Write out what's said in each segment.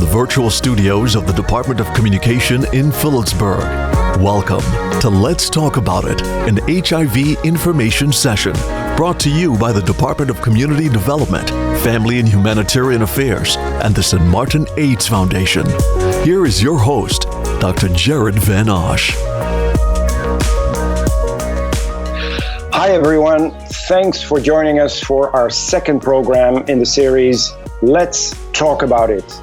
virtual studios of the Department of Communication in Phillipsburg. Welcome to Let's Talk About It, an HIV information session brought to you by the Department of Community Development, Family and Humanitarian Affairs, and the St. Martin AIDS Foundation. Here is your host, Dr. Jared Van Osh. Hi, everyone. Thanks for joining us for our second program in the series, Let's Talk About It.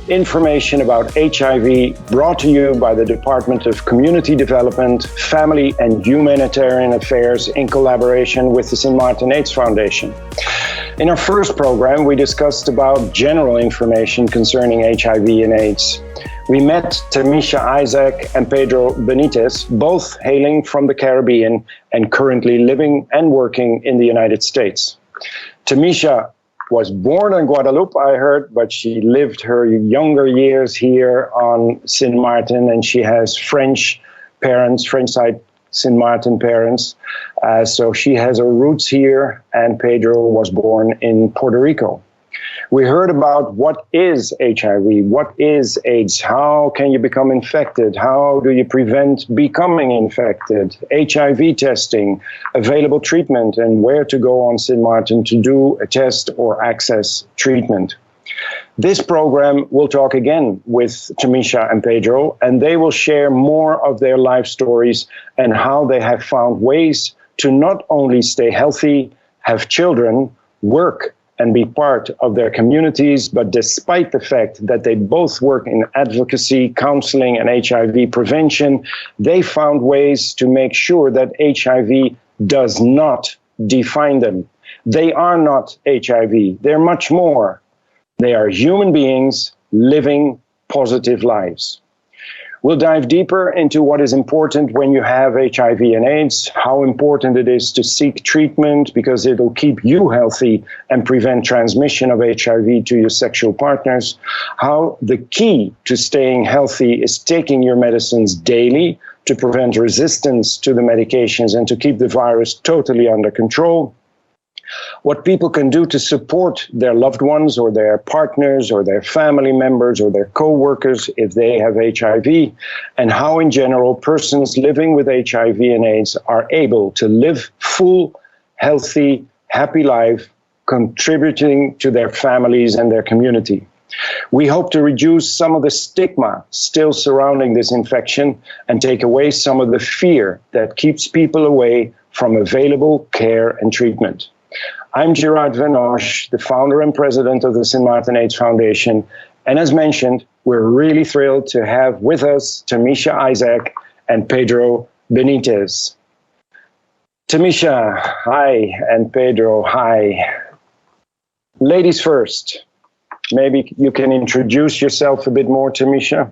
Information about HIV brought to you by the Department of Community Development, Family and Humanitarian Affairs in collaboration with the St. Martin AIDS Foundation. In our first program, we discussed about general information concerning HIV and AIDS. We met Tamisha Isaac and Pedro Benitez, both hailing from the Caribbean and currently living and working in the United States. Tamisha was born in Guadeloupe, I heard, but she lived her younger years here on St. Martin, and she has French parents, French side St. Martin parents. So she has her roots here, and Pedro was born in Puerto Rico. We heard about what is HIV, what is AIDS, how can you become infected, how do you prevent becoming infected, HIV testing, available treatment, and where to go on St. Martin to do a test or access treatment. This program will talk again with Tamisha and Pedro, and they will share more of their life stories and how they have found ways to not only stay healthy, have children, work, and be part of their communities, but despite the fact that they both work in advocacy, counseling, and HIV prevention, they found ways to make sure that HIV does not define them. They are not HIV. They're much more. They are human beings living positive lives. We'll dive deeper into what is important when you have HIV and AIDS, how important it is to seek treatment because it'll keep you healthy and prevent transmission of HIV to your sexual partners, how the key to staying healthy is taking your medicines daily to prevent resistance to the medications and to keep the virus totally under control, what people can do to support their loved ones or their partners or their family members or their co-workers if they have HIV, and how in general persons living with HIV and AIDS are able to live full, healthy, happy life, contributing to their families and their community. We hope to reduce some of the stigma still surrounding this infection and take away some of the fear that keeps people away from available care and treatment. I'm Gerard Van Osh, the founder and president of the St. Martin AIDS Foundation. And as mentioned, we're really thrilled to have with us Tamisha Isaac and Pedro Benitez. Tamisha, hi, and Pedro, hi. Ladies first. Maybe you can introduce yourself a bit more, Tamisha.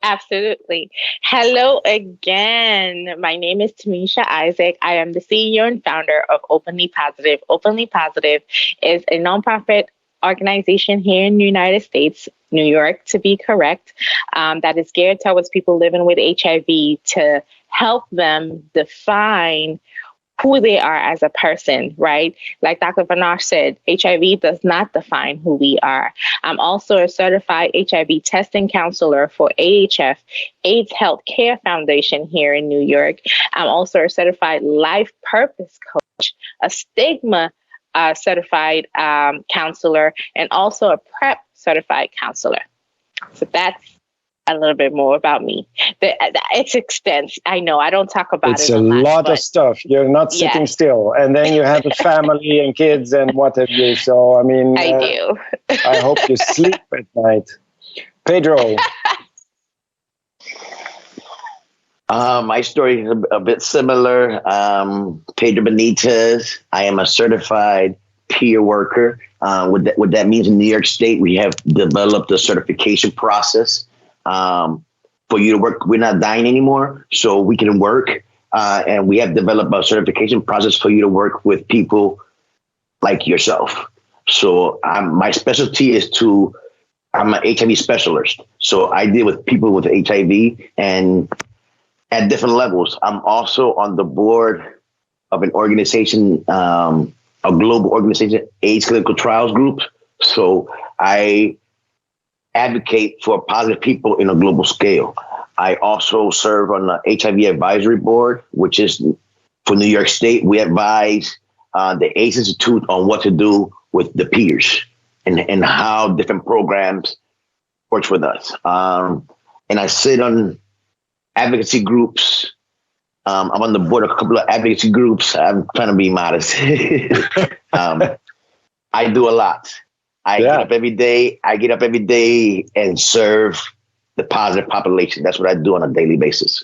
Absolutely. Hello again. My name is Tamisha Isaac. I am the CEO and founder of Openly Positive. Openly Positive is a nonprofit organization here in the United States, New York to be correct, that is geared towards people living with HIV to help them define who they are as a person, right? Like Dr. Van Osh said, HIV does not define who we are. I'm also a certified HIV testing counselor for AHF, AIDS Health Care Foundation here in New York. I'm also a certified life purpose coach, a Stigma certified counselor, and also a PrEP certified counselor. So that's a little bit more about me. It's extensive. I know I don't talk about it. It's a lot of stuff. You're not sitting still. And then you have a family and kids and what have you. So, I mean, I do. I hope you sleep at night. Pedro. My story is a bit similar. Pedro Benitez. I am a certified peer worker. What that means in New York State, we have developed a certification process for you to work. We're not dying anymore, so we can work. And we have developed a certification process for you to work with people like yourself. So my specialty is I'm an HIV specialist. So I deal with people with HIV and at different levels. I'm also on the board of an organization, a global organization, AIDS Clinical Trials Group. So I advocate for positive people in a global scale. I also serve on the HIV advisory board, which is for New York State. We advise the AIDS Institute on what to do with the peers and how different programs works with us. And I sit on advocacy groups. I'm on the board of a couple of advocacy groups. I'm trying to be modest. I do a lot. I get up every day and serve the positive population. That's what I do on a daily basis.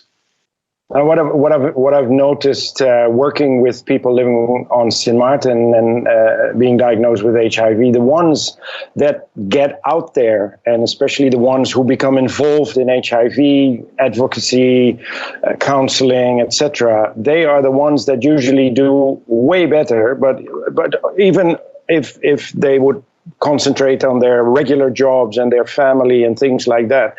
What I've noticed working with people living on St. Martin and being diagnosed with HIV, the ones that get out there, and especially the ones who become involved in HIV advocacy, counseling, etc., they are the ones that usually do way better. But even if they would concentrate on their regular jobs and their family and things like that,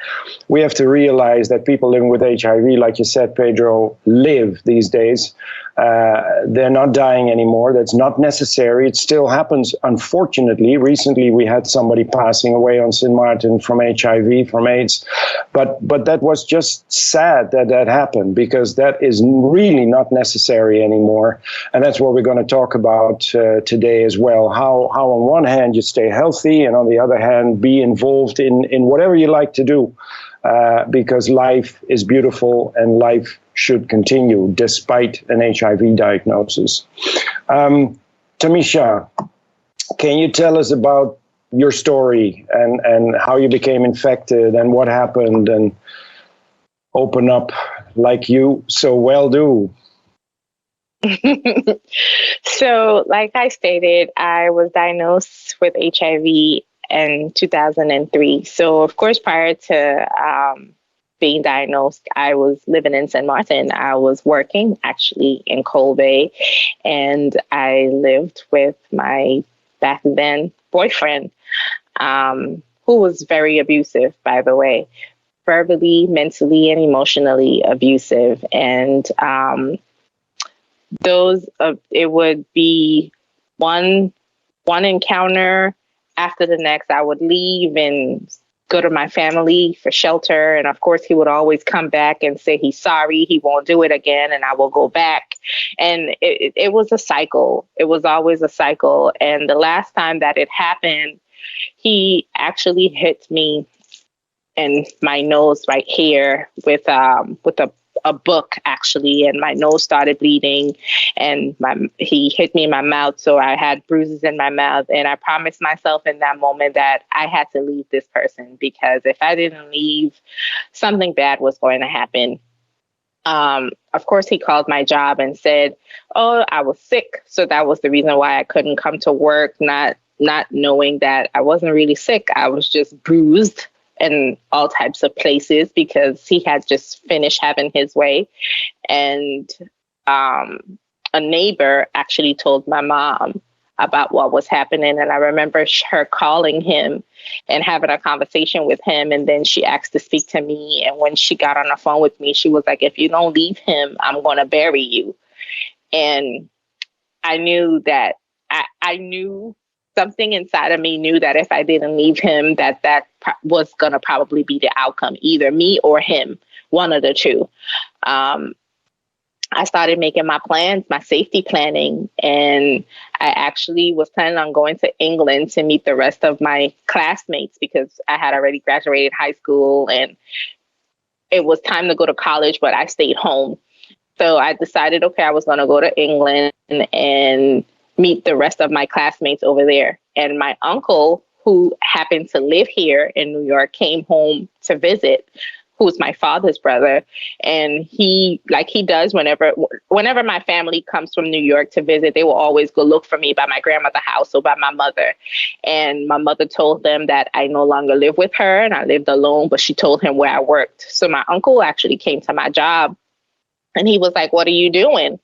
we have to realize that people living with HIV, like you said, Pedro, live these days. They're not dying anymore. That's not necessary. It still happens, unfortunately. Recently, we had somebody passing away on St. Martin from HIV, from AIDS. But that was just sad that happened, because that is really not necessary anymore. And that's what we're going to talk about today as well. How on one hand you stay healthy, and on the other hand be involved in whatever you like to do, because life is beautiful and life should continue despite an HIV diagnosis. Tamisha, can you tell us about your story and how you became infected and what happened, and open up like you so well do? So, like I stated, I was diagnosed with HIV in 2003. So, of course, prior to being diagnosed, I was living in St. Martin. I was working actually in Cold Bay, and I lived with my back then boyfriend, who was very abusive, by the way, verbally, mentally, and emotionally abusive. And it would be one encounter after the next. I would leave and go to my family for shelter. And of course, he would always come back and say he's sorry, he won't do it again. And I will go back. And it was a cycle. It was always a cycle. And the last time that it happened, he actually hit me in my nose right here with a book, actually, and my nose started bleeding, and he hit me in my mouth, so I had bruises in my mouth. And I promised myself in that moment that I had to leave this person, because if I didn't leave, something bad was going to happen. Of course, he called my job and said, "Oh, I was sick," so that was the reason why I couldn't come to work, not knowing that I wasn't really sick. I was just bruised in all types of places because he had just finished having his way. And a neighbor actually told my mom about what was happening. And I remember her calling him and having a conversation with him. And then she asked to speak to me. And when she got on the phone with me, she was like, "If you don't leave him, I'm going to bury you." And I knew that I knew something inside of me knew that if I didn't leave him, that was going to probably be the outcome, either me or him, one of the two. I started making my plans, my safety planning, and I actually was planning on going to England to meet the rest of my classmates, because I had already graduated high school and it was time to go to college, but I stayed home. So I decided, okay, I was going to go to England and meet the rest of my classmates over there. And my uncle, who happened to live here in New York, came home to visit, who's my father's brother. And he, like he does whenever my family comes from New York to visit, they will always go look for me by my grandmother's house or by my mother. And my mother told them that I no longer live with her and I lived alone, but she told him where I worked. So my uncle actually came to my job and he was like, "What are you doing?"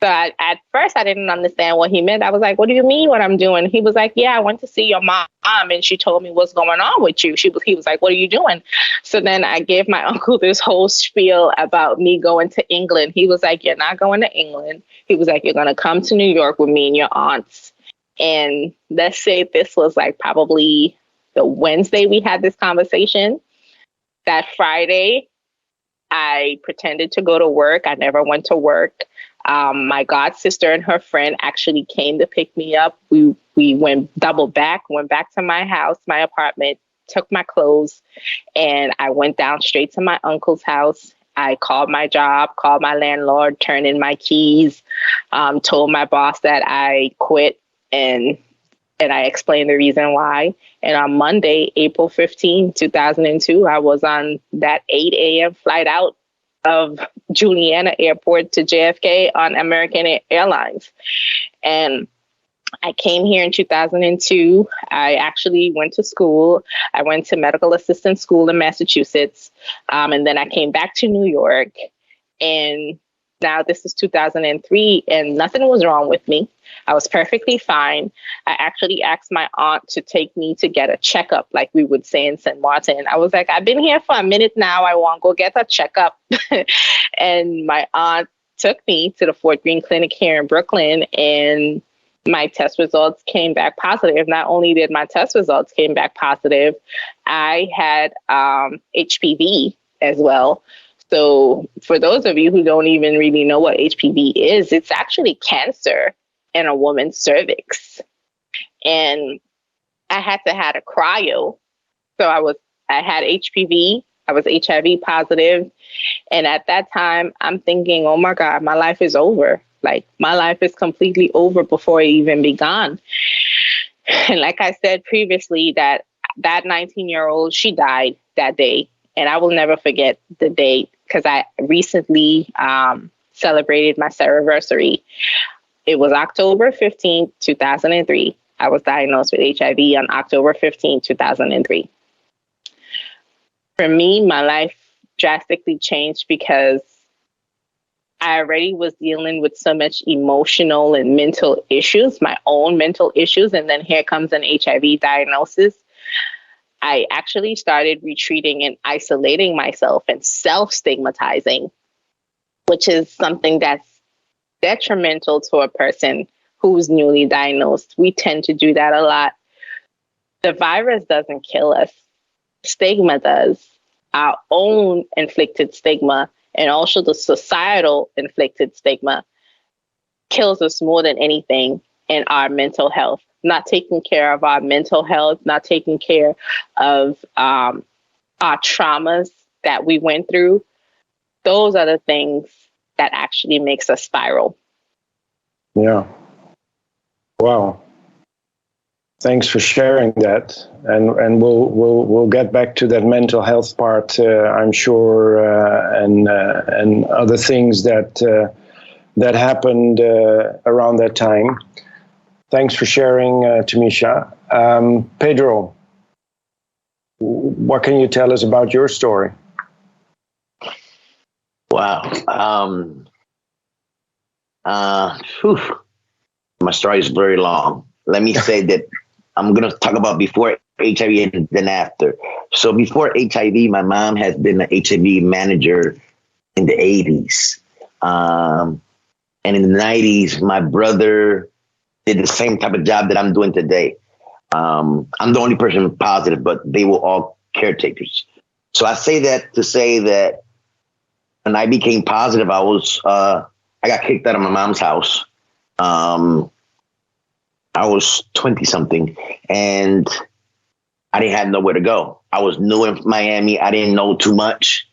So at first, I didn't understand what he meant. I was like, "What do you mean what I'm doing?" He was like, "Yeah, I went to see your mom and she told me what's going on with you." He was like, "What are you doing?" So then I gave my uncle this whole spiel about me going to England. He was like, "You're not going to England." He was like, "You're going to come to New York with me and your aunts." And let's say this was like probably the Wednesday we had this conversation. That Friday, I pretended to go to work. I never went to work. My god sister and her friend actually came to pick me up. We went went back to my house, my apartment, took my clothes, and I went down straight to my uncle's house. I called my job, called my landlord, turned in my keys, told my boss that I quit, and I explained the reason why. And on Monday, April 15, 2002, I was on that 8 a.m. flight out of Juliana Airport to JFK on American Airlines. And I came here in 2002. I actually went to school. I went to medical assistant school in Massachusetts. And then I came back to New York. And now this is 2003, and nothing was wrong with me. I was perfectly fine. I actually asked my aunt to take me to get a checkup, like we would say in St. Martin. I was like, I've been here for a minute now. I want to go get a checkup. And my aunt took me to the Fort Greene Clinic here in Brooklyn, and my test results came back positive. Not only did my test results came back positive, I had HPV as well. So for those of you who don't even really know what HPV is, it's actually cancer in a woman's cervix. And I had to have a cryo. So I had HPV, I was HIV positive. And at that time, I'm thinking, oh my God, my life is over. Like, my life is completely over before it even began. And like I said previously, that 19-year-old, she died that day. And I will never forget the date, because I recently celebrated my Cerviversary. It was October 15th, 2003. I was diagnosed with HIV on October 15th, 2003. For me, my life drastically changed because I already was dealing with so much emotional and mental issues, my own mental issues. And then here comes an HIV diagnosis. I actually started retreating and isolating myself and self-stigmatizing, which is something that's detrimental to a person who's newly diagnosed. We tend to do that a lot. The virus doesn't kill us. Stigma does. Our own inflicted stigma and also the societal inflicted stigma kills us more than anything in our mental health. Not taking care of our mental health, not taking care of our traumas that we went through. Those are the things that actually makes us spiral. Yeah. Wow. Thanks for sharing that, and we'll get back to that mental health part, I'm sure, and other things that happened around that time. Thanks for sharing, Tamisha. Pedro, what can you tell us about your story? Wow. My story is very long. Let me say that I'm going to talk about before HIV and then after. So before HIV, my mom has been an HIV manager in the 80s. And in the 90s, my brother did the same type of job that I'm doing today. I'm the only person positive, but they were all caretakers. So I say that to say that when I became positive, I got kicked out of my mom's house. I was 20 something and I didn't have nowhere to go. I was new in Miami. I didn't know too much.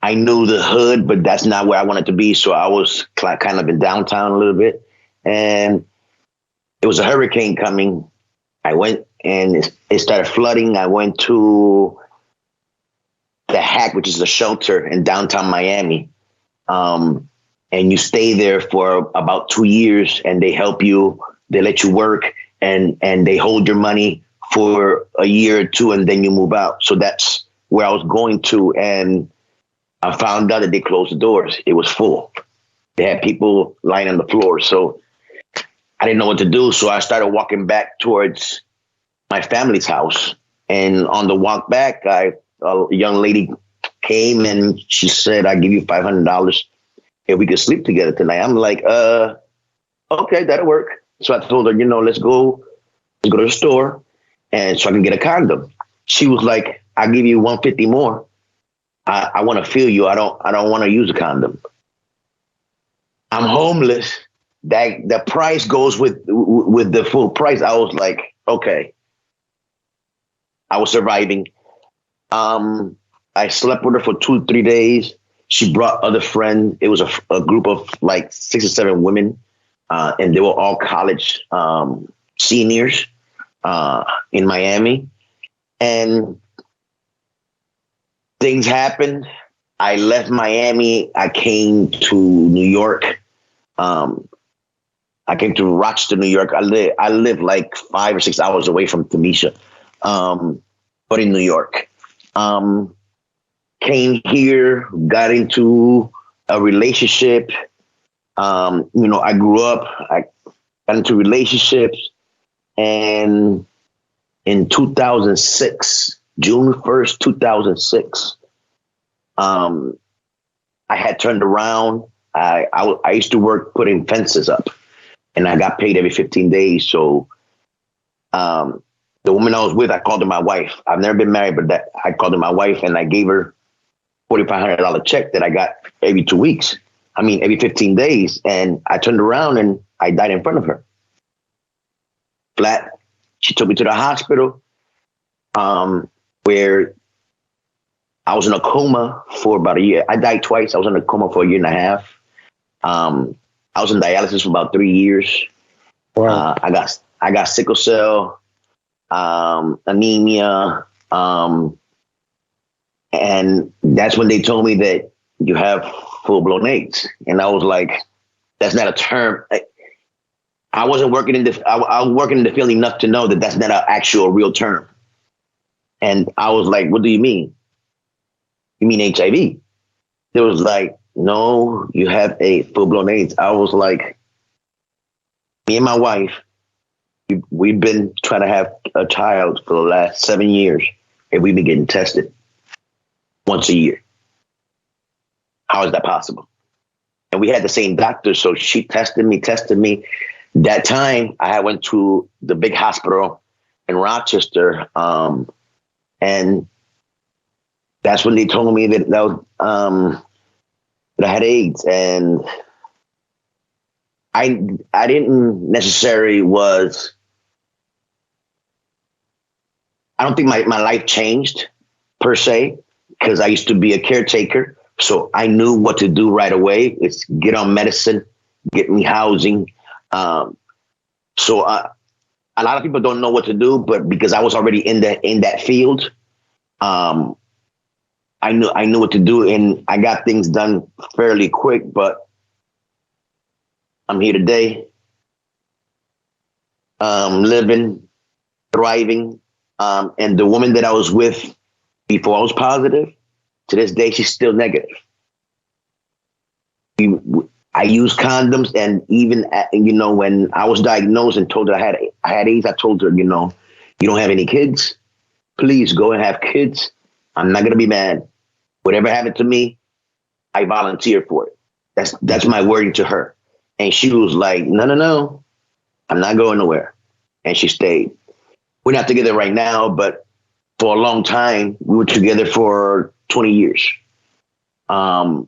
I knew the hood, but that's not where I wanted to be. So I was kind of in downtown a little bit, and it was a hurricane coming. I went and it started flooding. I went to the Hack, which is a shelter in downtown Miami. And you stay there for about 2 years and they help you. They let you work and they hold your money for a year or two and then you move out. So that's where I was going to. And I found out that they closed the doors. It was full. They had people lying on the floor. So I didn't know what to do. So I started walking back towards my family's house. And on the walk back, a young lady came and she said, "I'll give you $500 if we could sleep together tonight." I'm like, okay, that'll work. So I told her, let's go to the store and so I can get a condom. She was like, "I'll give you 150 more. I want to feel you. I don't want to use a condom. I'm homeless. That the price goes with the full price." I was like, okay. I was surviving. I slept with her for 2-3 days. She brought other friends. It was a group of like 6 or 7 women, and they were all college seniors in Miami. And things happened. I left Miami. I came to New York. I came to Rochester, New York. I live like 5 or 6 hours away from Tamisha, but in New York. Came here, got into a relationship. I grew up. I got into relationships, and in 2006, June 1st, 2006, I had turned around. I used to work putting fences up, and I got paid every 15 days. So the woman I was with, I called her my wife. I've never been married, but I called her my wife, and I gave her $4,500 check that I got every 2 weeks. Every 15 days. And I turned around and I died in front of her. Flat. She took me to the hospital, where I was in a coma for about a year. I died twice. I was in a coma for a year and a half. I was in dialysis for about 3 years. Wow. I got sickle cell, anemia, and that's when they told me that you have full-blown AIDS. And I was like, that's not a term. I wasn't working in the, I was working in the field enough to know that that's not an actual real term. And I was like, what do you mean? You mean HIV? It was like, no, you have a full-blown AIDS. I was like, me and my wife, we've been trying to have a child for the last 7 years, and we've been getting tested once a year. How is that possible? And we had the same doctor, so she tested me. That time, I went to the big hospital in Rochester, and that's when they told me that I had AIDS. And I didn't necessarily I don't think my life changed per se, because I used to be a caretaker. So I knew what to do right away. It's get on medicine, get me housing. So a lot of people don't know what to do, but because I was already in that field, I knew what to do, and I got things done fairly quick. But I'm here today, living, thriving, and the woman that I was with before I was positive, to this day, she's still negative. I use condoms, and even when I was diagnosed and told her I had AIDS, I told her, you don't have any kids, please go and have kids. I'm not gonna be mad. Whatever happened to me, I volunteer for it. That's my wording to her, and she was like, no, I'm not going nowhere, and she stayed. We're not together right now, but for a long time, we were together for 20 years. And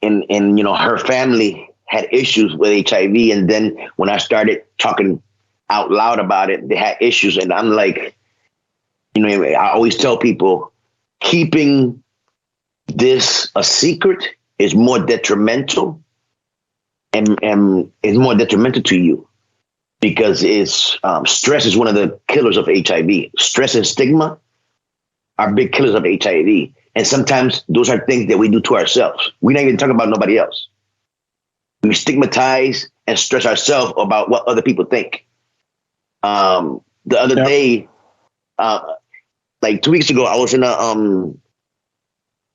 her family had issues with HIV. And then when I started talking out loud about it, they had issues. And I'm like, I always tell people, keeping this a secret is more detrimental and is more detrimental to you, because stress is one of the killers of HIV. Stress and stigma are big killers of HIV. And sometimes those are things that we do to ourselves. We're not even talking about nobody else. We stigmatize and stress ourselves about what other people think. The other day, like 2 weeks ago, I was in a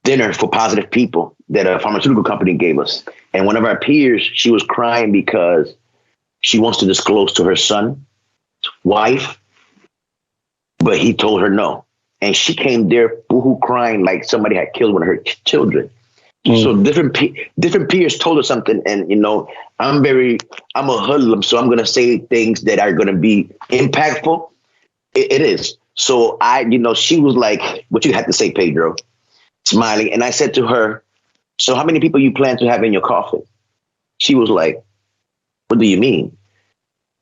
dinner for positive people that a pharmaceutical company gave us. And one of our peers, she was crying because she wants to disclose to her son's wife, but he told her no. And she came there boohoo crying like somebody had killed one of her children. So different peers told her something. And, I'm a hoodlum, so I'm going to say things that are going to be impactful. It is. So she was like, what you had to say, Pedro, smiling. And I said to her, so how many people you plan to have in your coffin? She was like, what do you mean?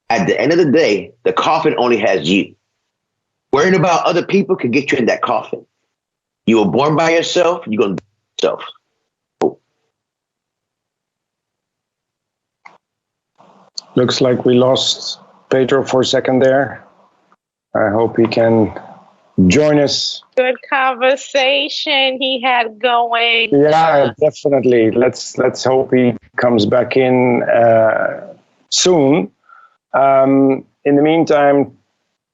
At the end of the day, the coffin only has you. Worrying about other people could get you in that coffin. You were born by yourself, you're going to do yourself. Looks like we lost Pedro for a second there. I hope he can join us. Good conversation he had going. Yeah, definitely. Let's hope he comes back in soon. In the meantime,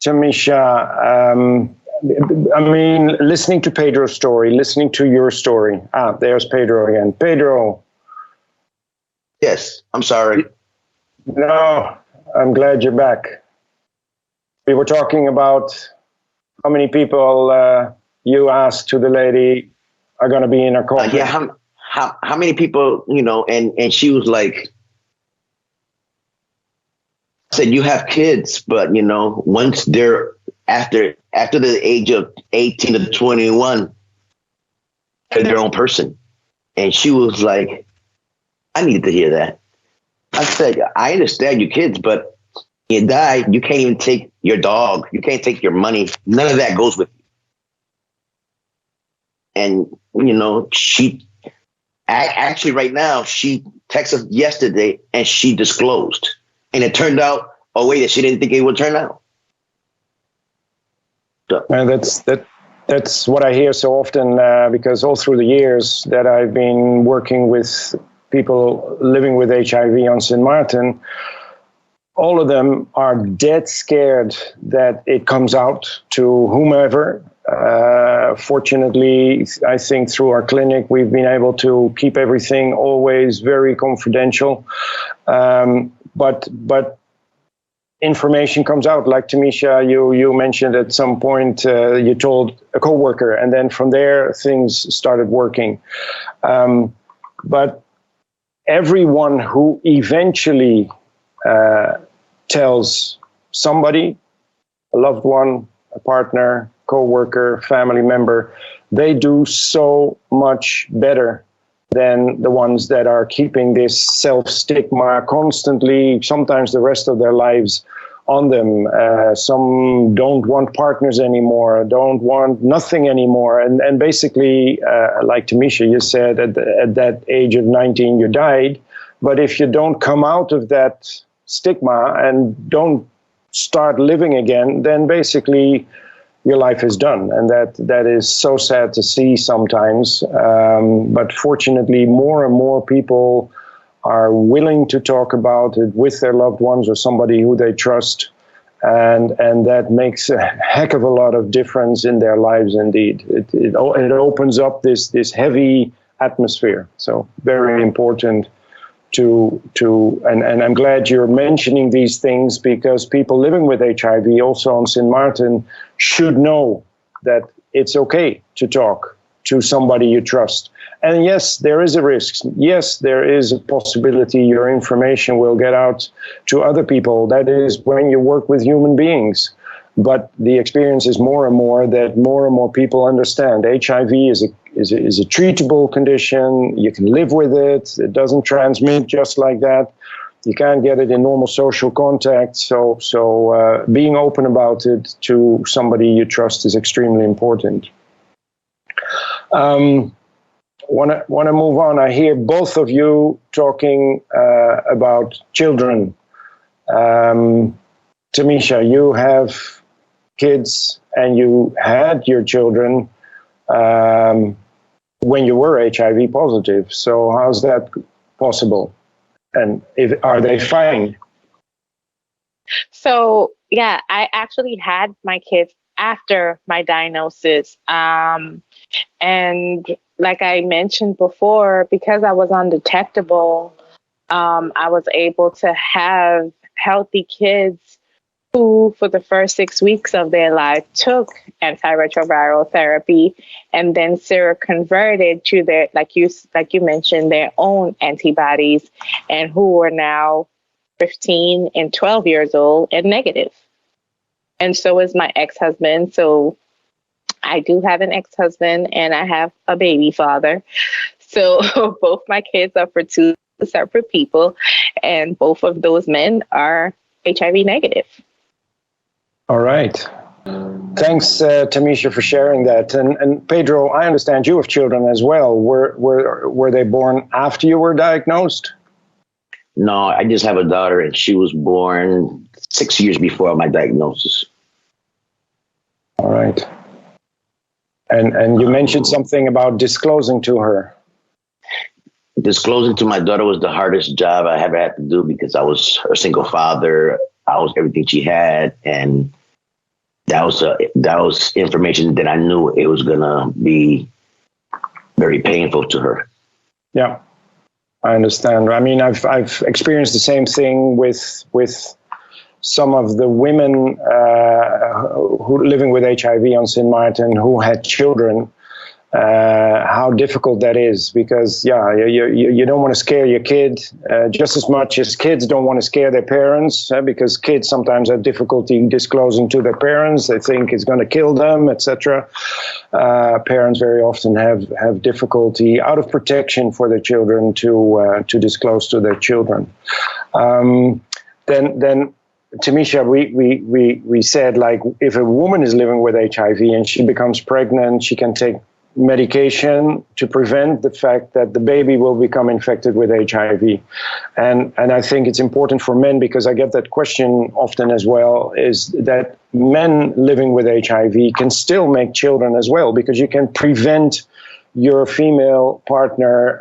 Tamisha, listening to Pedro's story, listening to your story. There's Pedro again. Pedro. Yes, I'm sorry. No, I'm glad you're back. We were talking about how many people you asked to the lady are going to be in her coffin. How many people, and she was like, said, you have kids, but, once they're after the age of 18 to 21, they're their own person. And she was like, I needed to hear that. I said, I understand your kids, but you die, you can't even take your dog. You can't take your money. None of that goes with you. And, she actually right now, she texted us yesterday and she disclosed. And it turned out a way that she didn't think it would turn out. So. And that's what I hear so often because all through the years that I've been working with people living with HIV on St. Martin, all of them are dead scared that it comes out to whomever. Fortunately, I think through our clinic, we've been able to keep everything always very confidential. But information comes out, like Tamisha, you mentioned at some point, you told a coworker, and then from there things started working. But everyone who eventually tells somebody, a loved one, a partner, coworker, family member, they do so much better than the ones that are keeping this self-stigma constantly, sometimes the rest of their lives on them. Some don't want partners anymore, don't want nothing anymore. And basically, like Tamisha, you said at that age of 19, you died. But if you don't come out of that stigma and don't start living again, then basically your life is done. And that is so sad to see sometimes. But fortunately, more and more people are willing to talk about it with their loved ones or somebody who they trust. And that makes a heck of a lot of difference in their lives indeed. It opens up this heavy atmosphere. So very important and I'm glad you're mentioning these things, because people living with HIV also on St. Martin should know that it's okay to talk to somebody you trust. And yes, there is a risk. Yes, there is a possibility your information will get out to other people. That is when you work with human beings. But the experience is more and more people understand HIV is a treatable condition. You can live with it. It doesn't transmit just like that. You can't get it in normal social contact. So being open about it to somebody you trust is extremely important. Want to move on. I hear both of you talking about children. Tamisha, you have kids and you had your children when you were HIV positive. So how's that possible? And are they fine? So, yeah, I actually had my kids after my diagnosis. And like I mentioned before, because I was undetectable, I was able to have healthy kids who, for the first 6 weeks of their life, took antiretroviral therapy and then seroconverted to their, like you mentioned, their own antibodies, and who are now 15 and 12 years old and negative. and so is my ex-husband. So I do have an ex-husband and I have a baby father. So both my kids are for two separate people, and both of those men are HIV negative. All right. Thanks, Tamisha, for sharing that. And Pedro, I understand you have children as well. Were they born after you were diagnosed? No, I just have a daughter, and she was born 6 years before my diagnosis. All right. And you mentioned something about disclosing to her. Disclosing to my daughter was the hardest job I ever had to do because I was her single father. I was everything she had, and that was information that I knew it was gonna be very painful to her. Yeah, I understand. I mean, I've experienced the same thing with some of the women who living with HIV on St. Martin who had children. How difficult that is, because you don't want to scare your kid just as much as kids don't want to scare their parents, because kids sometimes have difficulty disclosing to their parents. They think it's going to kill them, etc. Parents very often have difficulty out of protection for their children to disclose to their children. Then Tamisha, we said, like, if a woman is living with HIV and she becomes pregnant, she can take medication to prevent the fact that the baby will become infected with HIV. And I think it's important for men, because I get that question often as well, is that men living with HIV can still make children as well, because you can prevent your female partner,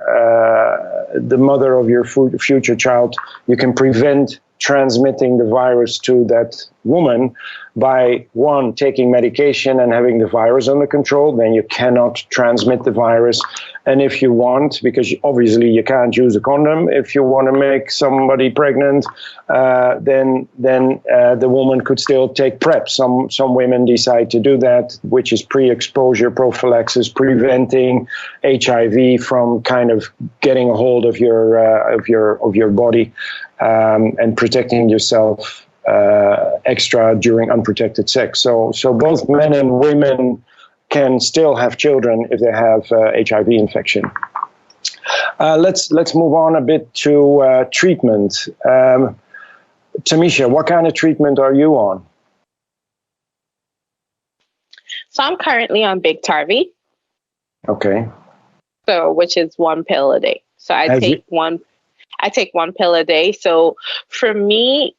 the mother of your future child, you can prevent transmitting the virus to that woman by, one, taking medication and having the virus under control. Then you cannot transmit the virus. And if you want, because obviously you can't use a condom, if you want to make somebody pregnant, then the woman could still take PrEP. Some women decide to do that, which is pre-exposure prophylaxis, preventing HIV from kind of getting a hold of your body, and protecting yourself extra during unprotected sex. So both men and women can still have children if they have HIV infection. Let's move on a bit to treatment. Tamisha, what kind of treatment are you on? So I'm currently on Biktarvy. Okay. So, which is one pill a day. So I take one pill a day. So for me,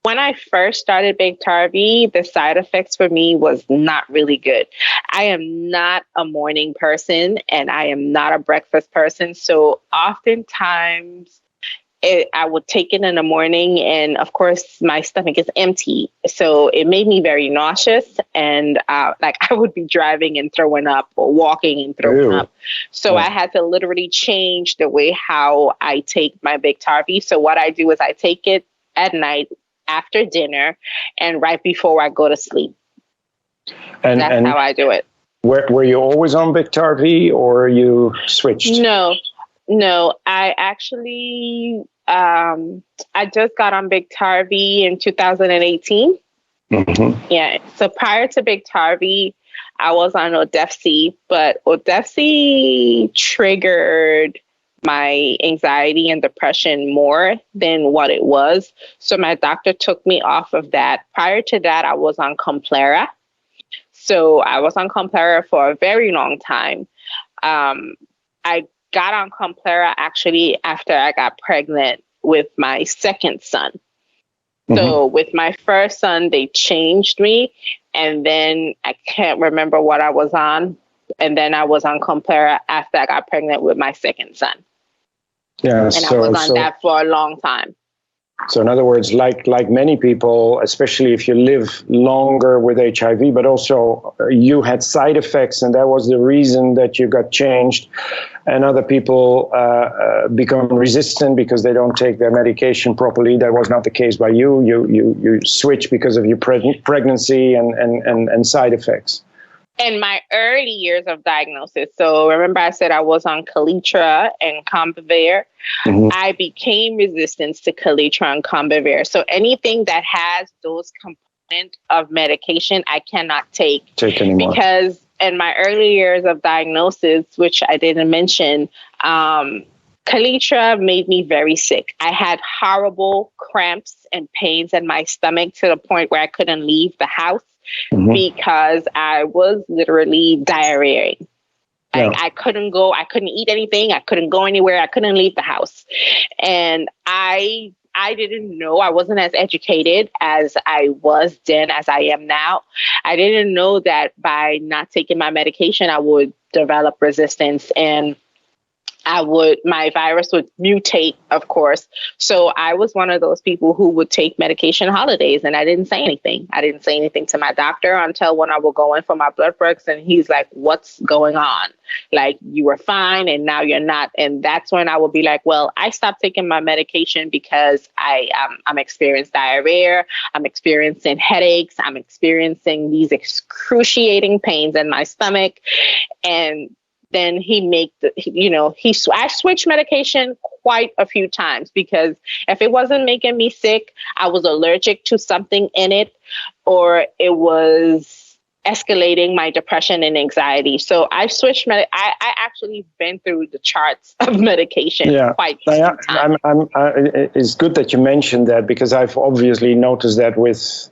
when I first started Biktarvy, the side effects for me was not really good. I am not a morning person and I am not a breakfast person. So oftentimes I would take it in the morning, and of course my stomach is empty. So it made me very nauseous, and like I would be driving and throwing up, or walking and throwing up. So I had to literally change the way how I take my Biktarvy. So what I do is I take it at night after dinner and right before I go to sleep. And that's how I do it. Were you always on Biktarvy, or you switched? No, I actually, I just got on Biktarvy in 2018. Mm-hmm. Yeah. So prior to Biktarvy, I was on Odefsey, but Odefsey triggered my anxiety and depression more than what it was. So my doctor took me off of that. Prior to that, I was on Complera. So I was on Complera for a very long time. I got on Complera actually after I got pregnant with my second son. Mm-hmm. So with my first son, they changed me. And then I can't remember what I was on. And then I was on Complera after I got pregnant with my second son. Yeah, and I was on that for a long time. So in other words, like many people, especially if you live longer with HIV, but also you had side effects, and that was the reason that you got changed. And other people become resistant because they don't take their medication properly. That was not the case by you. You switch because of your pregnancy and side effects. In my early years of diagnosis, so remember I said I was on Kaletra and Combivir. Mm-hmm. I became resistant to Kaletra and Combivir. So anything that has those components of medication I cannot take anymore. Because in my early years of diagnosis, which I didn't mention, Kaletra made me very sick. I had horrible cramps and pains in my stomach to the point where I couldn't leave the house because I was literally diarrheaing. I couldn't go, I couldn't eat anything, I couldn't go anywhere, I couldn't leave the house. And I didn't know, I wasn't as educated as I was then as I am now. I didn't know that by not taking my medication, I would develop resistance and my virus would mutate, of course. So I was one of those people who would take medication holidays, and I didn't say anything. I didn't say anything to my doctor until when I would go in for my blood works, and he's like, "What's going on? Like, you were fine and now you're not." And that's when I would be like, well, I stopped taking my medication because I'm experiencing diarrhea, I'm experiencing headaches, I'm experiencing these excruciating pains in my stomach. And then I switched medication quite a few times because if it wasn't making me sick, I was allergic to something in it, or it was escalating my depression and anxiety. So I switched. I actually been through the charts of medication quite a few times. It's good that you mentioned that, because I've obviously noticed that with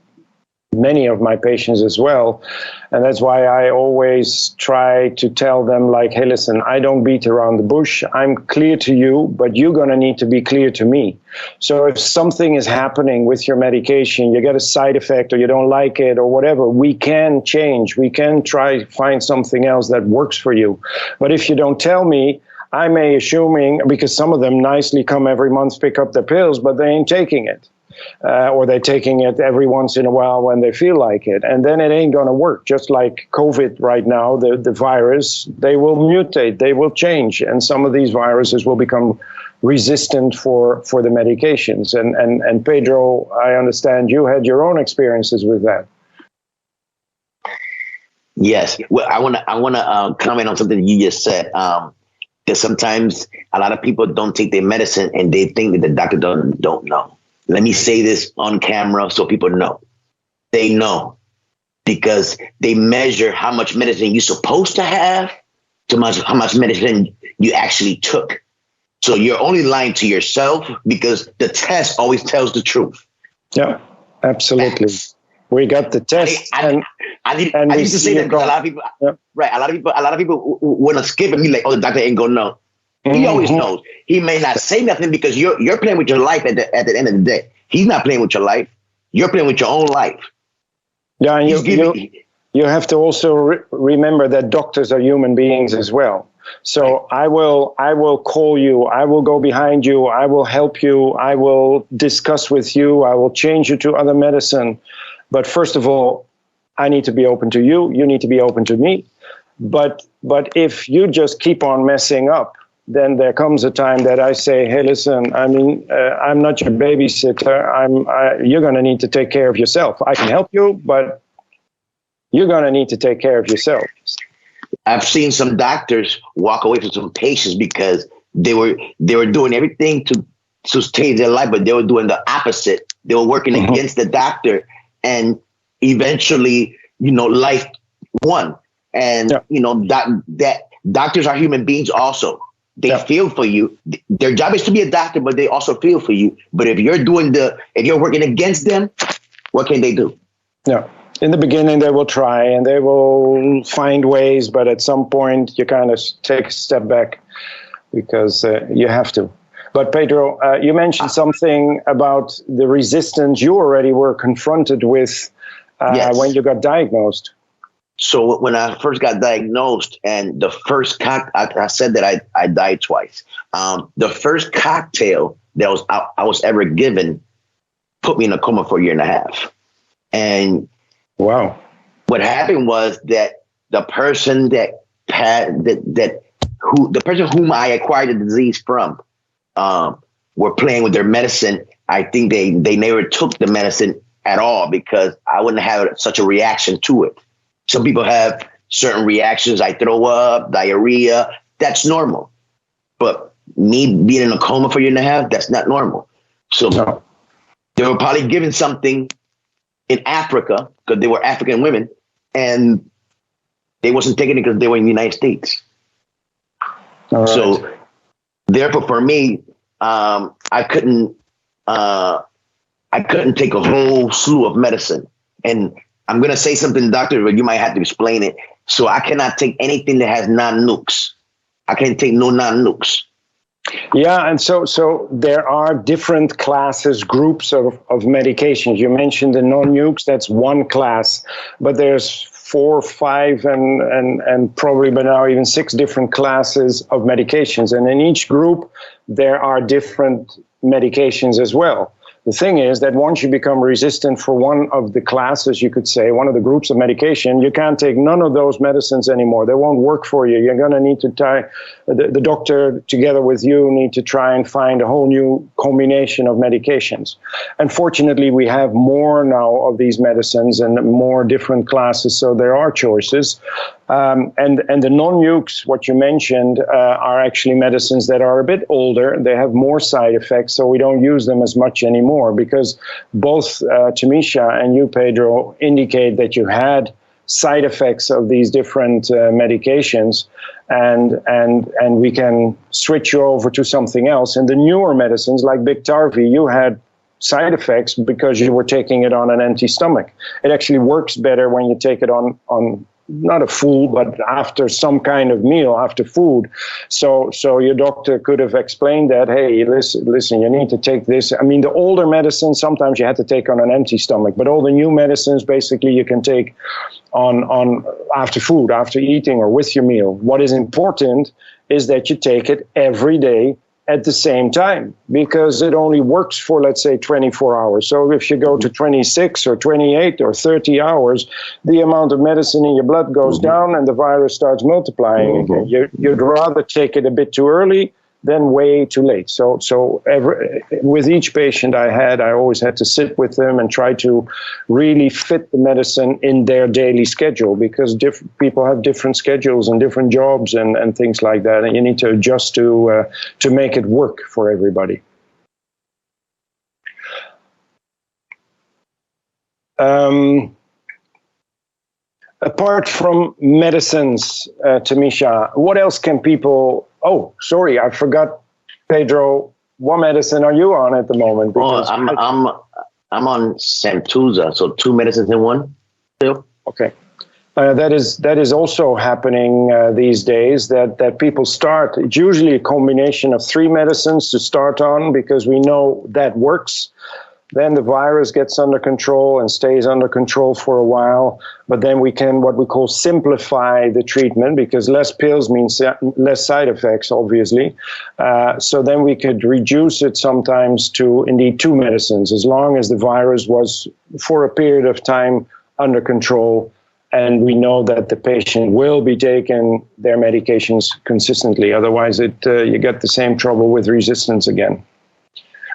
many of my patients as well. And that's why I always try to tell them, like, hey, listen, I don't beat around the bush. I'm clear to you, but you're going to need to be clear to me. So if something is happening with your medication, you get a side effect or you don't like it or whatever, we can change. We can try to find something else that works for you. But if you don't tell me, I may assuming, because some of them nicely come every month, pick up their pills, but they ain't taking it. Or they're taking it every once in a while when they feel like it. And then it ain't going to work. Just like COVID right now, the virus, they will mutate, they will change. And some of these viruses will become resistant for the medications. And Pedro, I understand you had your own experiences with that. Yes. Well, I want to comment on something you just said. That sometimes a lot of people don't take their medicine and they think that the doctor don't know. Let me say this on camera so people know. They know because they measure how much medicine you're supposed to have to how much medicine you actually took. So you're only lying to yourself because the test always tells the truth. Yeah, absolutely. We got the test. I need to say that because a lot of people, right? A lot of people want to skip and be like, "Oh, the doctor ain't gonna know." He always knows. He may not say nothing because you're playing with your life at the end of the day. He's not playing with your life. You're playing with your own life. Yeah, and you have to also remember that doctors are human beings as well. So I will call you. I will go behind you. I will help you. I will discuss with you. I will change you to other medicine. But first of all, I need to be open to you. You need to be open to me. But if you just keep on messing up, then there comes a time that I say, hey, listen, I mean, I'm not your babysitter. You're going to need to take care of yourself. I can help you, but you're going to need to take care of yourself. I've seen some doctors walk away from some patients because they were doing everything to sustain their life, but they were doing the opposite. They were working against the doctor, and eventually, life won. And that doctors are human beings also. They feel for you. Their job is to be a doctor, but they also feel for you. But if you're working against them, what can they do? Yeah. In the beginning, they will try and they will find ways, but at some point you kind of take a step back because you have to. But Pedro, you mentioned something about the resistance you already were confronted with when you got diagnosed. So when I first got diagnosed, and the first I said that I died twice. The first cocktail that I was ever given put me in a coma for a year and a half. And wow, what happened was that the person the person whom I acquired the disease from were playing with their medicine. I think they never took the medicine at all because I wouldn't have such a reaction to it. Some people have certain reactions. I throw up, diarrhea. That's normal. But me being in a coma for a year and a half, that's not normal. So they were probably given something in Africa, because they were African women, and they wasn't taking it because they were in the United States. All right. So therefore, for me, I couldn't take a whole slew of medicine. And I'm going to say something, doctor, but you might have to explain it. So I cannot take anything that has non-nukes. I can't take no non-nukes. Yeah, and so there are different classes, groups of medications. You mentioned the non-nukes, that's one class, but there's 4, 5, and probably by now even 6 different classes of medications. And in each group, there are different medications as well. The thing is that once you become resistant for one of the classes, you could say, one of the groups of medication, you can't take none of those medicines anymore. They won't work for you. You're going to need to the doctor together with you need to try and find a whole new combination of medications. Unfortunately, we have more now of these medicines and more different classes, so there are choices. And the non-nukes, what you mentioned, are actually medicines that are a bit older. They have more side effects, so we don't use them as much anymore because both Tamisha and you, Pedro, indicate that you had side effects of these different medications, and we can switch you over to something else. And the newer medicines like Biktarvy, you had side effects because you were taking it on an empty stomach. It actually works better when you take it on not a full, but after some kind of meal, after food. So your doctor could have explained that, hey, listen, you need to take this. I mean, the older medicines, sometimes you had to take on an empty stomach, but all the new medicines, basically, you can take on after food, after eating, or with your meal. What is important is that you take it every day at the same time, because it only works for, let's say, 24 hours. So if you go to 26 or 28 or 30 hours, the amount of medicine in your blood goes down and the virus starts multiplying again. You'd rather take it a bit too early than way too late. So with each patient I always had to sit with them and try to really fit the medicine in their daily schedule, because people have different schedules and different jobs and things like that, and you need to adjust to make it work for everybody. Apart from medicines, Tamisha, what else can people... Oh, sorry, I forgot, Pedro. What medicine are you on at the moment? Because I'm on Santuza, so 2 medicines in one. Still. Okay, that is also happening these days. That people start. It's usually a combination of 3 medicines to start on, because we know that works. Then the virus gets under control and stays under control for a while. But then we can, what we call, simplify the treatment, because less pills means less side effects, obviously. So then we could reduce it sometimes to indeed 2 medicines, as long as the virus was for a period of time under control. And we know that the patient will be taking their medications consistently. Otherwise, you get the same trouble with resistance again.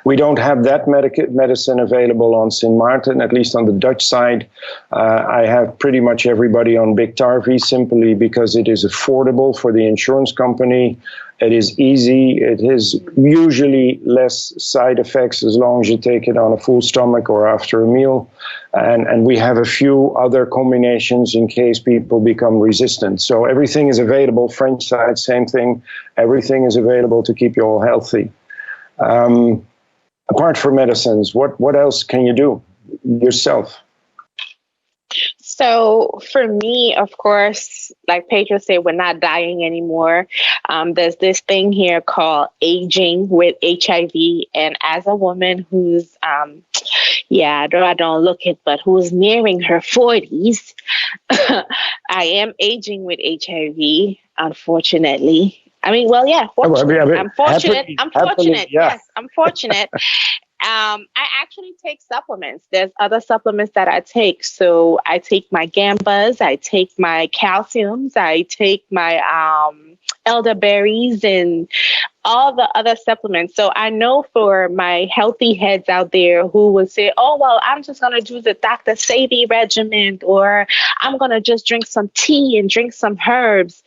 We don't have that medicine available on Sint Maarten, at least on the Dutch side. I have pretty much everybody on Biktarvy, simply because it is affordable for the insurance company. It is easy. It has usually less side effects as long as you take it on a full stomach or after a meal. And we have a few other combinations in case people become resistant. So everything is available. French side, same thing. Everything is available to keep you all healthy. Apart from medicines, what else can you do yourself? So for me, of course, like Pedro said, we're not dying anymore. There's this thing here called aging with HIV. And as a woman who's, I don't look it, but who's nearing her 40s, I am aging with HIV, unfortunately. I mean, well, yeah, fortunate. I'm fortunate. Happily, yeah. Yes, I'm fortunate. I actually take supplements. There's other supplements that I take. So I take my gambas, I take my calciums, I take my elderberries, and all the other supplements. So I know for my healthy heads out there who would say, oh, well, I'm just going to do the Dr. Sebi regimen, or I'm going to just drink some tea and drink some herbs.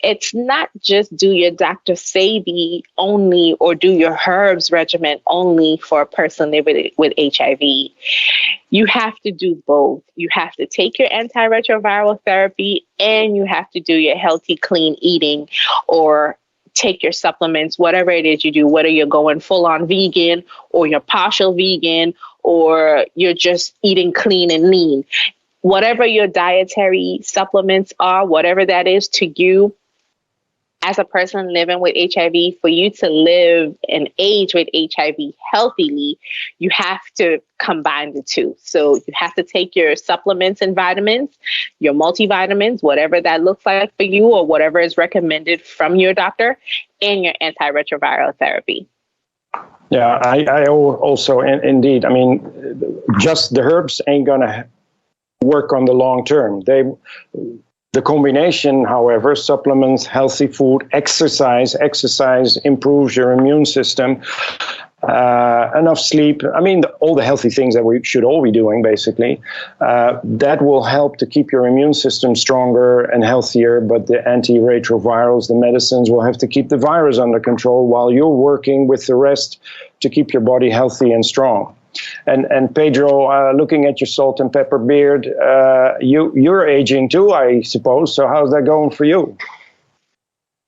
It's not just do your Dr. Sebi only or do your herbs regimen only for a person living with HIV. You have to do both. You have to take your antiretroviral therapy and you have to do your healthy, clean eating or take your supplements, whatever it is you do, whether you're going full on vegan or you're partial vegan or you're just eating clean and lean. Whatever your dietary supplements are, whatever that is to you, as a person living with HIV, for you to live and age with HIV healthily, you have to combine the two. So you have to take your supplements and vitamins, your multivitamins, whatever that looks like for you or whatever is recommended from your doctor, and your antiretroviral therapy. Yeah, I also, indeed, I mean, just the herbs ain't going to work on the long term. The combination, however, supplements, healthy food, exercise improves your immune system, enough sleep. I mean, all the healthy things that we should all be doing, basically, that will help to keep your immune system stronger and healthier. But the antiretrovirals, the medicines, will have to keep the virus under control while you're working with the rest to keep your body healthy and strong. And Pedro, looking at your salt and pepper beard, you're aging too, I suppose. So how's that going for you?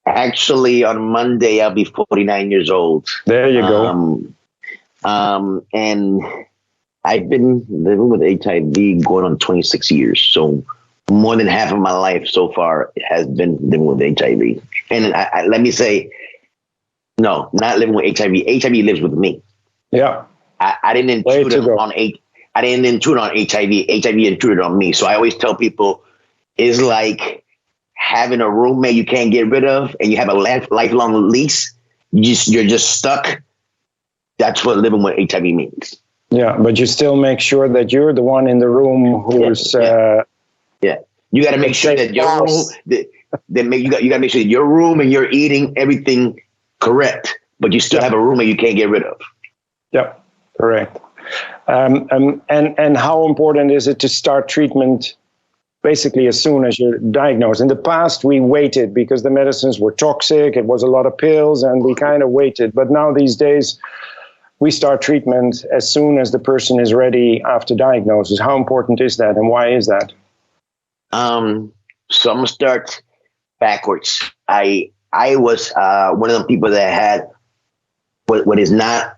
Actually, on Monday, I'll be 49 years old. There you go. And I've been living with HIV going on 26 years. So more than half of my life so far has been living with HIV. And let me say, no, not living with HIV. HIV lives with me. Yeah. I didn't intrude on I didn't intrude on HIV. HIV intruded on me. So I always tell people it's like having a roommate you can't get rid of and you have a lifelong lease. You're just stuck. That's what living with HIV means. Yeah, but you still make sure that you're the one in the room who's You got to make sure that your room you got to make sure that your room and you're eating everything correct, but you still have a roommate you can't get rid of. Yeah. Correct. And how important is it to start treatment basically as soon as you're diagnosed? In the past, we waited because the medicines were toxic. It was a lot of pills and we kind of waited. But now these days, we start treatment as soon as the person is ready after diagnosis. How important is that and why is that? So I'm going to start backwards. I was one of the people that had what is not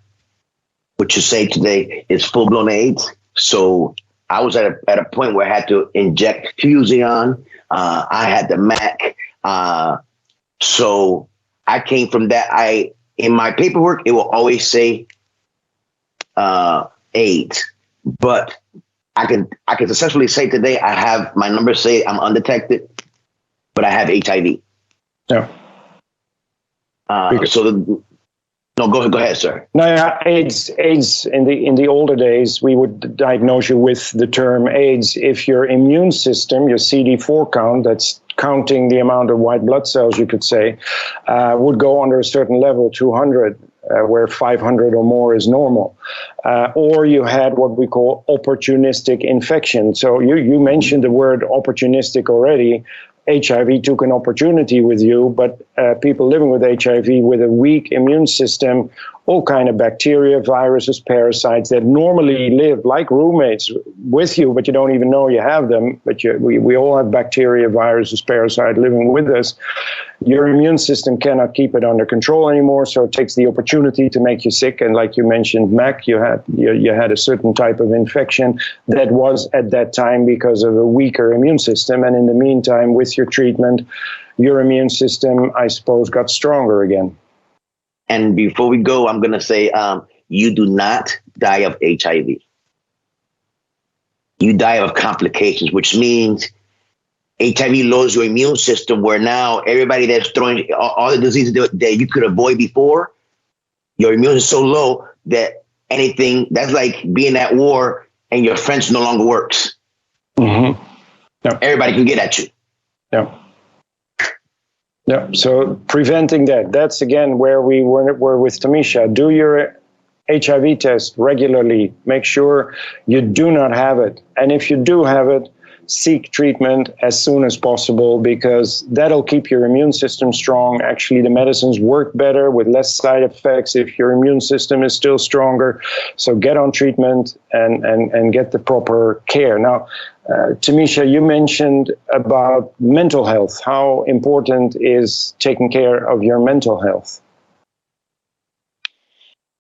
what you say today is full-blown AIDS. So I was at a point where I had to inject Fusion. I had the MAC. So I came from that. In my paperwork, it will always say AIDS. But I can successfully say today I have my numbers say I'm undetected, but I have HIV. Yeah. No, go ahead, sir. No, yeah, AIDS. In the older days, we would diagnose you with the term AIDS if your immune system, your CD4 count, that's counting the amount of white blood cells, you could say, would go under a certain level, 200, where 500 or more is normal. Or you had what we call opportunistic infection. So you mentioned the word opportunistic already. HIV took an opportunity with you, but people living with HIV with a weak immune system, all kind of bacteria, viruses, parasites that normally live like roommates with you, but you don't even know you have them. But we all have bacteria, viruses, parasites living with us. Your immune system cannot keep it under control anymore, so it takes the opportunity to make you sick. And like you mentioned, MAC, you had a certain type of infection that was at that time because of a weaker immune system. And in the meantime, with your treatment, your immune system, I suppose, got stronger again. And before we go, I'm going to say, you do not die of HIV. You die of complications, which means HIV lowers your immune system, where now everybody that's throwing all the diseases that you could avoid before, your immune is so low that anything that's like being at war and your fence no longer works. Mm-hmm. Yep. Everybody can get at you. Yeah. Yeah. So preventing that's again where we were with Tamisha. Do your HIV test regularly. Make sure you do not have it. And if you do have it, seek treatment as soon as possible, because that'll keep your immune system strong. Actually, the medicines work better with less side effects if your immune system is still stronger. So get on treatment and get the proper care. Now, Tamisha, you mentioned about mental health. How important is taking care of your mental health?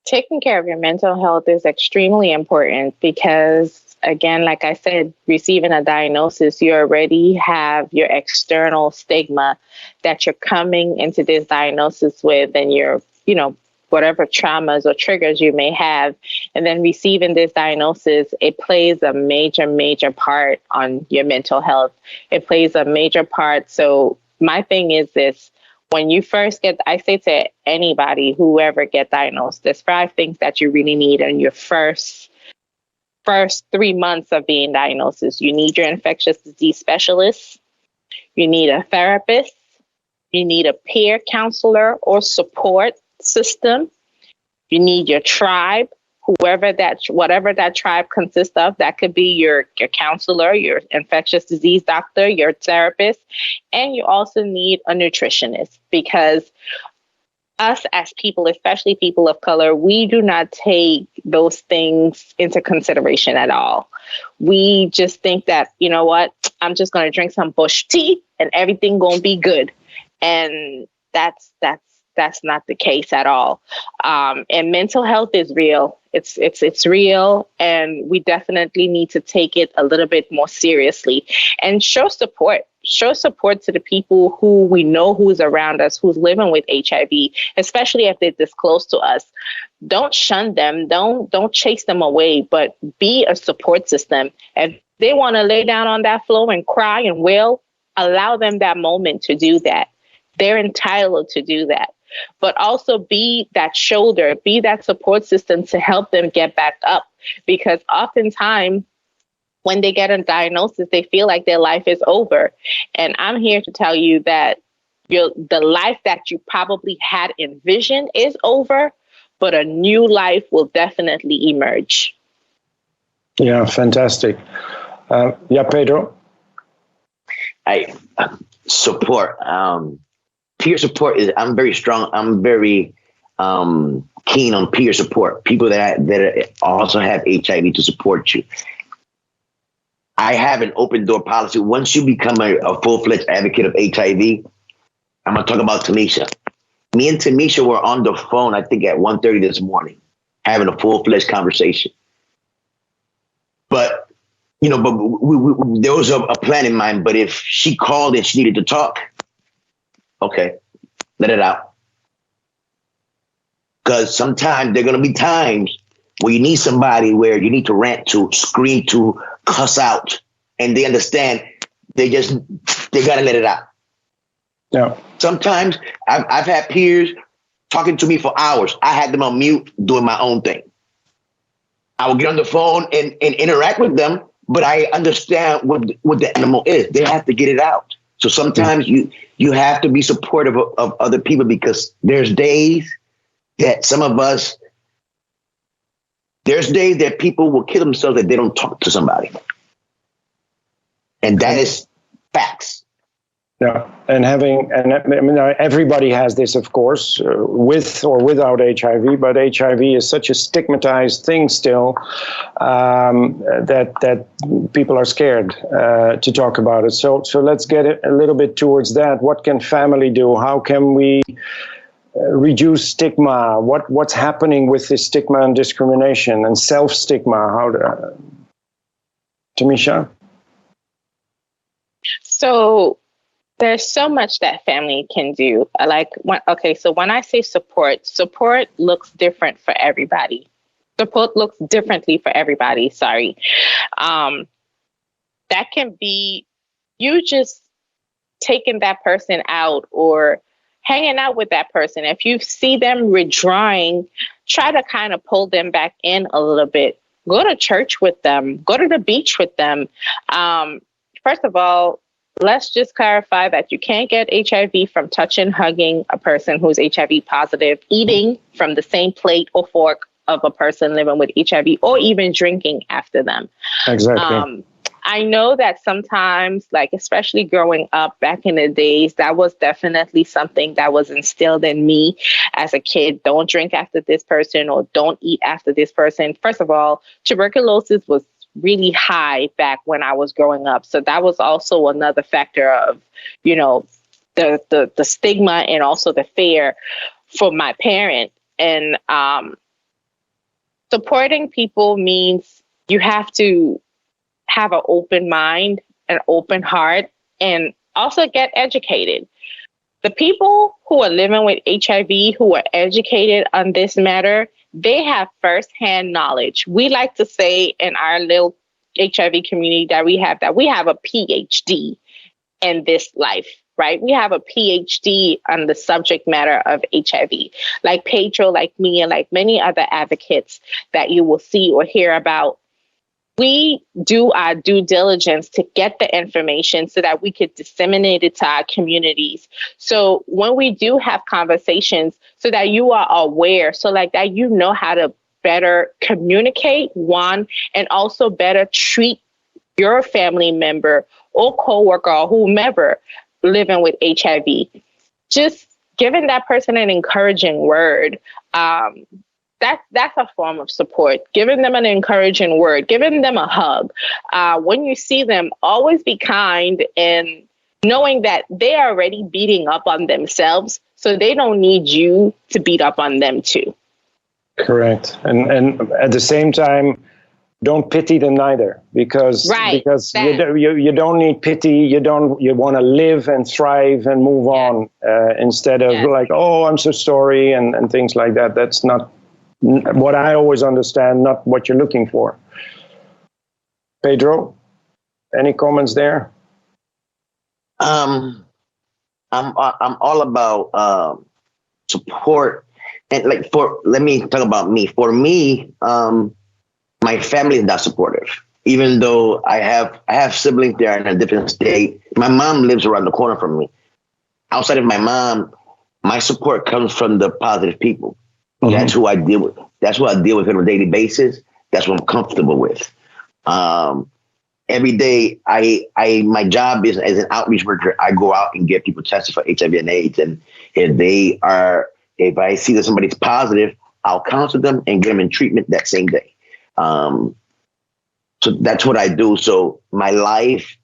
Taking care of your mental health is extremely important because, again, like I said, receiving a diagnosis, you already have your external stigma that you're coming into this diagnosis with, and your, whatever traumas or triggers you may have. And then receiving this diagnosis, it plays a major, major part on your mental health. It plays a major part. So my thing is this. When you first I say to anybody, whoever get diagnosed, there's 5 things that you really need in your first 3 months of being diagnosed. You need your infectious disease specialist. You need a therapist. You need a peer counselor or support system. You need your tribe, whatever that tribe consists of. That could be your counselor, your infectious disease doctor, your therapist, and you also need a nutritionist, because us as people, especially people of color, we do not take those things into consideration at all. We just think that, you know what, I'm just going to drink some bush tea and everything going to be good. And that's not the case at all. And mental health is real. It's real, and we definitely need to take it a little bit more seriously and show support. Show support to the people who we know who's around us, who's living with HIV, especially if they disclose to us. Don't shun them. Don't chase them away, but be a support system. If they want to lay down on that floor and cry and wail, allow them that moment to do that. They're entitled to do that. But also be that shoulder, be that support system to help them get back up. Because oftentimes when they get a diagnosis, they feel like their life is over. And I'm here to tell you that the life that you probably had envisioned is over, but a new life will definitely emerge. Yeah, fantastic. Pedro? Support. Peer support I'm very strong. I'm very keen on peer support. People that also have HIV to support you. I have an open door policy. Once you become a full-fledged advocate of HIV, I'm going to talk about Tamisha. Me and Tamisha were on the phone, I think at 1:30 this morning, having a full-fledged conversation. But, there was a plan in mind. But if she called and she needed to talk, okay, let it out. Because sometimes there are going to be times where you need somebody where you need to rant to, scream to, cuss out, and they understand. They got to let it out. Yeah. Sometimes I've had peers talking to me for hours. I had them on mute doing my own thing. I will get on the phone and interact with them, but I understand what the animal is. They have to get it out. So sometimes you have to be supportive of other people, because there's days that there's days that people will kill themselves if they don't talk to somebody. And that is facts. Yeah, and everybody has this, of course, with or without HIV, but HIV is such a stigmatized thing still that people are scared to talk about it. So let's get a little bit towards that. What can family do? How can we reduce stigma? What's happening with this stigma and discrimination and self-stigma? Tamisha? So there's so much that family can do. So when I say support looks different for everybody. Support looks differently for everybody. Sorry. That can be you just taking that person out or hanging out with that person. If you see them withdrawing, try to kind of pull them back in a little bit. Go to church with them. Go to the beach with them. First of all, let's just clarify that you can't get HIV from touching, hugging a person who's HIV positive, eating from the same plate or fork of a person living with HIV, or even drinking after them. Exactly. I know that sometimes, like, especially growing up back in the days, that was definitely something that was instilled in me as a kid. Don't drink after this person, or don't eat after this person. First of all, tuberculosis was really high back when I was growing up. So that was also another factor of, you know, the stigma and also the fear for my parent. And supporting people means you have to have an open mind, an open heart, and also get educated. The people who are living with HIV, who are educated on this matter, they have firsthand knowledge. We like to say in our little HIV community that we have a PhD in this life, right? We have a PhD on the subject matter of HIV, like Pedro, like me, and like many other advocates that you will see or hear about. We do our due diligence to get the information so that we could disseminate it to our communities. So when we do have conversations, so that you are aware, so like that you know how to better communicate, one, and also better treat your family member or coworker or whomever living with HIV. Just giving that person an encouraging word. That's a form of support. Giving them an encouraging word, giving them a hug. When you see them, always be kind, and knowing that they are already beating up on themselves, so they don't need you to beat up on them too. Correct. And at the same time, don't pity them neither, because you don't need pity. You want to live and thrive and move on, instead of like, oh, I'm so sorry, and things like that. That's not what I always understand, not what you're looking for. Pedro, any comments there? I'm all about support, and like let me talk about me. For me, my family is not supportive. Even though I have siblings that are in a different state. My mom lives around the corner from me. Outside of my mom, my support comes from the positive people. Mm-hmm. That's who I deal with. That's what I deal with on a daily basis. That's what I'm comfortable with. Every day, my job is as an outreach worker. I go out and get people tested for HIV and AIDS, and if I see that somebody's positive, I'll counsel them and get them in treatment that same day. So that's what I do. So my life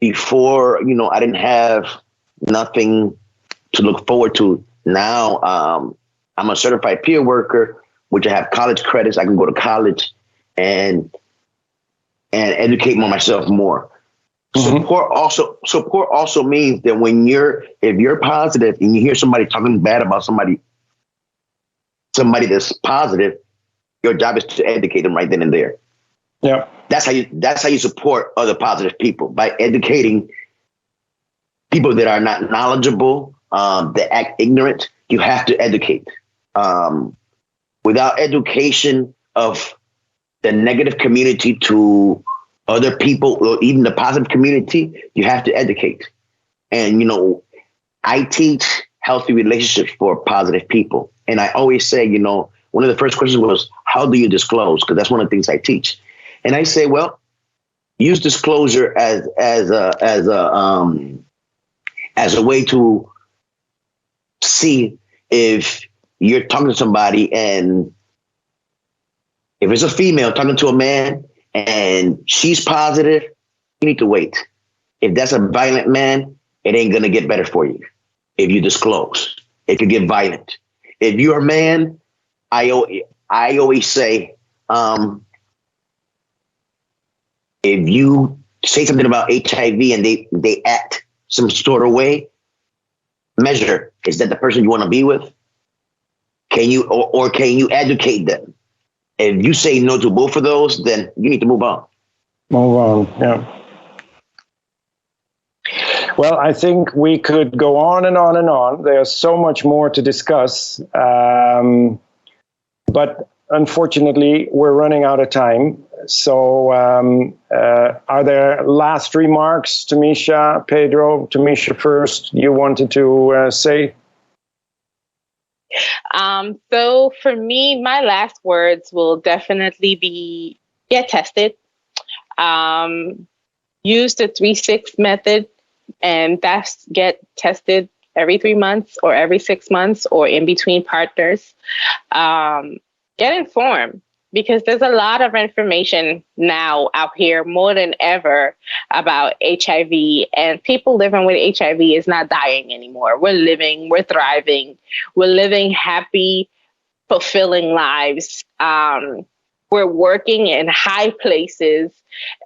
before, I didn't have nothing to look forward to. Now, I'm a certified peer worker, which I have college credits. I can go to college and educate myself more. Mm-hmm. Support also means that if you're positive and you hear somebody talking bad about somebody that's positive, your job is to educate them right then and there. Yeah, that's how you support other positive people, by educating people that are not knowledgeable, that act ignorant. You have to educate. Without education of the negative community to other people, or even the positive community, you have to educate. And, I teach healthy relationships for positive people. And I always say, one of the first questions was, how do you disclose? Because that's one of the things I teach. And I say, well, use disclosure as a way to see if you're talking to somebody, and if it's a female talking to a man and she's positive, you need to wait. If that's a violent man, it ain't going to get better for you. If you disclose, it could get violent. If you're a man, I always say, if you say something about HIV and they act some sort of way, measure, is that the person you want to be with? Can you, or can you educate them? If you say no to both of those, then you need to move on. Move on, yeah. Well, I think we could go on and on and on. There's so much more to discuss. But unfortunately, we're running out of time. Are there last remarks, Tamisha, Pedro? Tamisha first, you wanted to say? So for me, my last words will definitely be get tested. Use the 3-6 method, and that's get tested every 3 months or every 6 months or in between partners. Get informed, because there's a lot of information now out here more than ever about HIV, and people living with HIV is not dying anymore. We're living, we're thriving, we're living happy, fulfilling lives. We're working in high places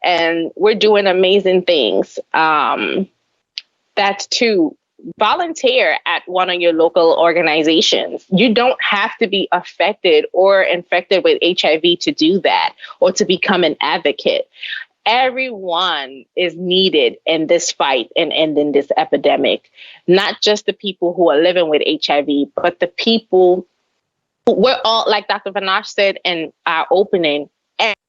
and we're doing amazing things. That's to volunteer at one of your local organizations. You don't have to be affected or infected with HIV to do that or to become an advocate. Everyone is needed in this fight and ending this epidemic, not just the people who are living with HIV, but the people. We're all, like Dr. Vanash said in our opening,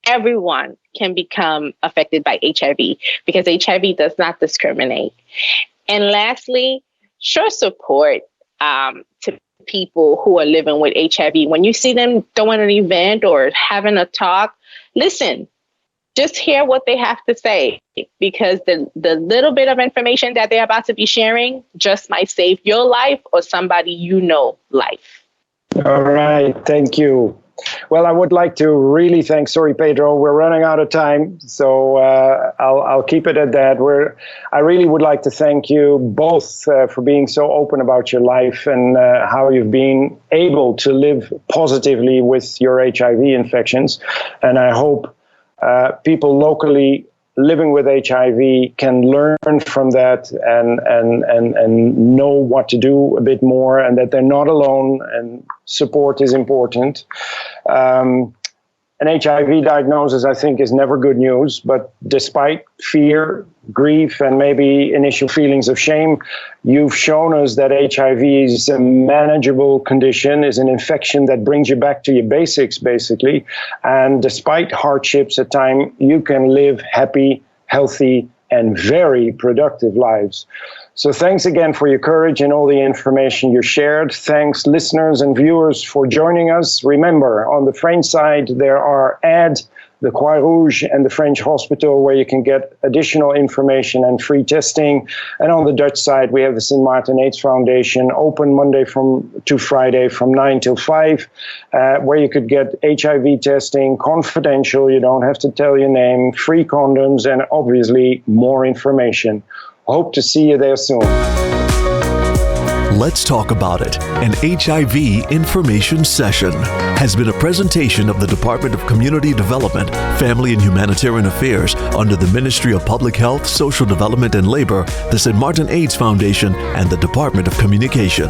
everyone can become affected by HIV because HIV does not discriminate. And lastly, show support to people who are living with HIV. When you see them throwing an event or having a talk, listen, just hear what they have to say, because the little bit of information that they're about to be sharing just might save your life or somebody you know life. All right, thank you. Well, I would like to really thank, sorry, Pedro, we're running out of time, so I'll keep it at that. I really would like to thank you both for being so open about your life and how you've been able to live positively with your HIV infections. And I hope people locally living with HIV can learn from that and know what to do a bit more, and that they're not alone, and support is important. An HIV diagnosis, I think, is never good news, but despite fear, grief, and maybe initial feelings of shame, you've shown us that HIV is a manageable condition, is an infection that brings you back to your basics, basically. And despite hardships at times, you can live happy, healthy, and very productive lives. So thanks again for your courage and all the information you shared. Thanks, listeners and viewers, for joining us. Remember, on the French side, there are AID, the Croix Rouge, and the French Hospital, where you can get additional information and free testing. And on the Dutch side, we have the St. Martin AIDS Foundation, open Monday to Friday from 9 till 5, where you could get HIV testing, confidential, you don't have to tell your name, free condoms, and obviously more information. Hope to see you there soon. Let's Talk About It, an HIV information session, has been a presentation of the Department of Community Development, Family and Humanitarian Affairs under the Ministry of Public Health, Social Development and Labor, the St. Martin AIDS Foundation, and the Department of Communication.